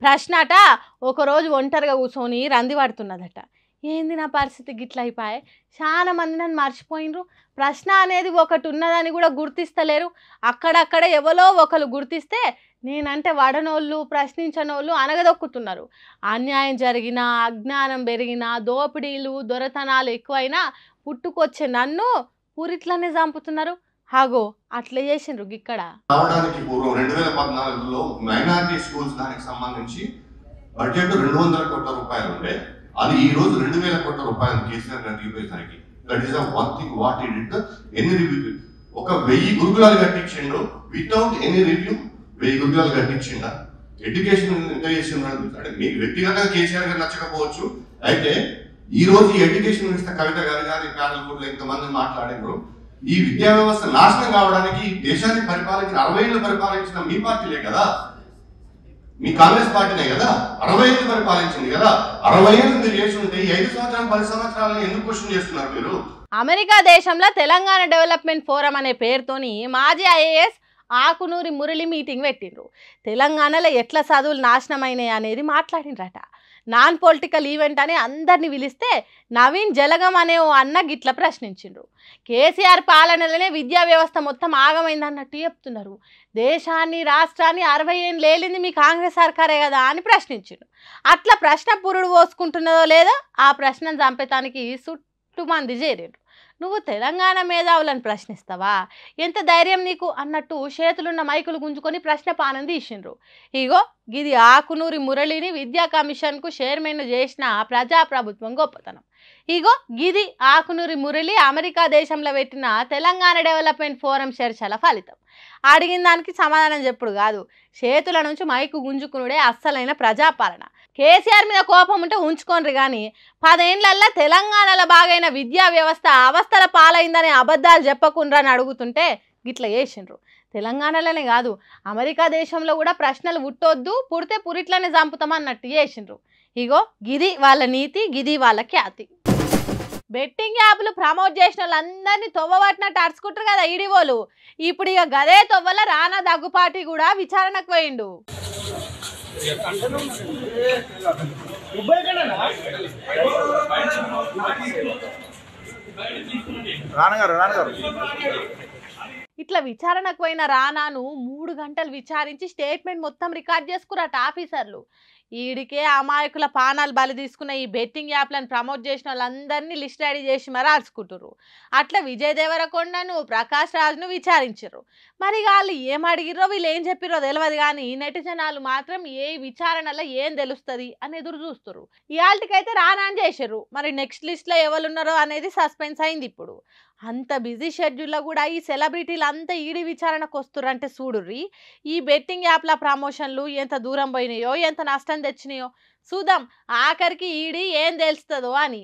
ప్రశ్నట ఒకరోజు ఒంటరిగా కూర్చొని రంది పడుతున్నదట. ఏంది నా పరిస్థితి గిట్ల అయిపాయే, చాలా మంది నన్ను మర్చిపోయినరు, ప్రశ్న అనేది ఒకటి ఉన్నదని కూడా గుర్తిస్తలేరు, అక్కడక్కడ ఎవరో ఒకరు గుర్తిస్తే నేనంటే వడనోళ్ళు ప్రశ్నించనోళ్ళు అనగదొక్కుతున్నారు. అన్యాయం జరిగినా, అజ్ఞానం పెరిగినా, దోపిడీలు దొరతనాలు ఎక్కువైనా పుట్టుకొచ్చే నన్ను పూరిట్లనే చంపుతున్నారు. హాగో అట్లా చేసిండ్రు ఇక్కడ. రావడానికి పూర్వం 2014లో మైనారిటీ స్కూల్స్ దానికి సంబంధించి బడ్జెట్ 200 కోట్ల రూపాయలు ఉండే, అది ఈ రోజు 2000 కోట్ల రూపాయలు కేసీఆర్ గారు దిగిపోయేసరికి that is one thing what he did. ఎన్ని రివ్యూ, ఒక 1000 గురుకులాలు కట్టించిండు వితౌట్ ఎనీ రివ్యూ. 1000 గురుకులాలు కట్టించిండా? ఎడ్యుకేషన్ ఎంత చేసిండు అంటే మీకు వ్యక్తిగతంగా కేసీఆర్ గారు నచ్చకపోవచ్చు, అయితే ఈ రోజు ఈ ఎడ్యుకేషన్ మినిస్టర్ కవిత గారు కానీ ప్యానల్ కూడా ఇంతమంది మాట్లాడారు. ఈ విద్యా వ్యవస్థ నాశనం కావడానికి దేశాన్ని పరిపాలించిన 60 ఏళ్ళు పరిపాలించిన మీ పార్టీలే కదా, మీ కాంగ్రెస్ పార్టీనే కదా 60 ఏళ్ళు పరిపాలించింది కదా. 60 ఏళ్ళు మీరు చేసి ఉంటే 5 సంవత్సరాలు 10 సంవత్సరాలను ఎందుకు క్వశ్చన్ చేస్తున్నారు మీరు? అమెరికా దేశంలో తెలంగాణ డెవలప్మెంట్ ఫోరం అనే పేరుతోని మాజీ ఐఏఎస్ ఆకునూరి మురళి మీటింగ్ పెట్టిండ్రు. తెలంగాణలో ఎట్లా చదువులు నాశనమైనాయి అనేది మాట్లాడిండ్రట. నాన్ పొలిటికల్ ఈవెంట్ అని అందరిని పిలిస్తే నవీన్ జలగం అనే ఓ అన్న గిట్ల ప్రశ్నించిండ్రు. కేసీఆర్ పాలనలోనే విద్యా వ్యవస్థ మొత్తం ఆగమైంది అన్నట్టు చెప్తున్నారు. దేశాన్ని రాష్ట్రాన్ని 60 ఏళ్ళు లేలింది మీ కాంగ్రెస్ సర్కారే కదా అని ప్రశ్నించిండ్రు. అట్లా ప్రశ్న పురుడు పోసుకుంటున్నదో లేదో ఆ ప్రశ్నను చంపేతానికి చుట్టుమంది చేరిండ్రు. నువ్వు తెలంగాణ మేధావులను ప్రశ్నిస్తావా, ఎంత ధైర్యం నీకు అన్నట్టు చేతులున్న మైకులు గుంజుకొని ప్రశ్న పానం తీసిండ్రు. ఇగో గిది ఆకునూరి మురళిని విద్యా కమిషన్కు చైర్మన్ చేసిన ప్రజాప్రభుత్వం గొప్పతనం. ఇగో గిది ఆకునూరి మురళి అమెరికా దేశంలో పెట్టిన తెలంగాణ డెవలప్మెంట్ ఫోరం చర్చల ఫలితం. అడిగిన దానికి సమాధానం చెప్పుడు కాదు, చేతుల నుంచి మైకు గుంజుకునుడే అస్సలైన ప్రజాపాలన. కేసీఆర్ మీద కోపం ఉంటే ఉంచుకోండి, కానీ 10 ఏళ్లల్లో తెలంగాణలో బాగైన విద్యా వ్యవస్థ అవస్థల పాలైందనే అబద్ధాలు చెప్పకుండా అని అడుగుతుంటే గిట్ల చేసిండ్రు. తెలంగాణలోనే కాదు అమెరికా దేశంలో కూడా ప్రశ్నలు పుట్టొద్దు, పుడితే పురిట్లనే చంపుతామన్నట్టు చేసిండ్రు. ఇగో గిది వాళ్ళ నీతి, గిది వాళ్ళ ఖ్యాతి. బెట్టింగ్ యాప్లు ప్రమోట్ చేసిన వాళ్ళందరినీ తొవ్వబట్టినట్టు అరుచుకుంటారు కదా ఈడివోలు. ఇప్పుడు ఇక గదే తొవ్వల రానా దగ్గుపాటి కూడా విచారణకు పోయిండు. ఇట్లా విచారణకు పోయిన రానాను 3 గంటలు విచారించి స్టేట్మెంట్ మొత్తం రికార్డ్ చేసుకురట ఆఫీసర్లు. ఈడికే అమాయకుల పానాలు బలి తీసుకున్న ఈ బెట్టింగ్ యాప్లను ప్రమోట్ చేసిన వాళ్ళందరినీ లిస్ట్ రెడీ చేసి మరి అరుచుకుంటారు. అట్లా విజయ్ దేవరకొండను, ప్రకాష్ రాజ్ను విచారించారు. మరి వాళ్ళు ఏం అడిగిరో వీళ్ళు ఏం చెప్పిరో తెలియదు, కానీ నెటిజనాలు మాత్రం ఏ విచారణలో ఏం తెలుస్తుంది అని ఎదురు చూస్తారు. ఇవాళకైతే రానాని చేశారు, మరి నెక్స్ట్ లిస్ట్లో ఎవరున్నారో అనేది సస్పెన్స్ అయింది. ఇప్పుడు అంత బిజీ షెడ్యూల్లో కూడా ఈ సెలబ్రిటీలు అంతా ఈడీ విచారణకు వస్తుర్రంటే చూడుర్రి ఈ బెట్టింగ్ యాప్ల ప్రమోషన్లు ఎంత దూరం పోయినాయో, ఎంత నష్టం తెచ్చినాయో చూద్దాం ఆఖరికి ఈడీ ఏం తెలుస్తుందో అని.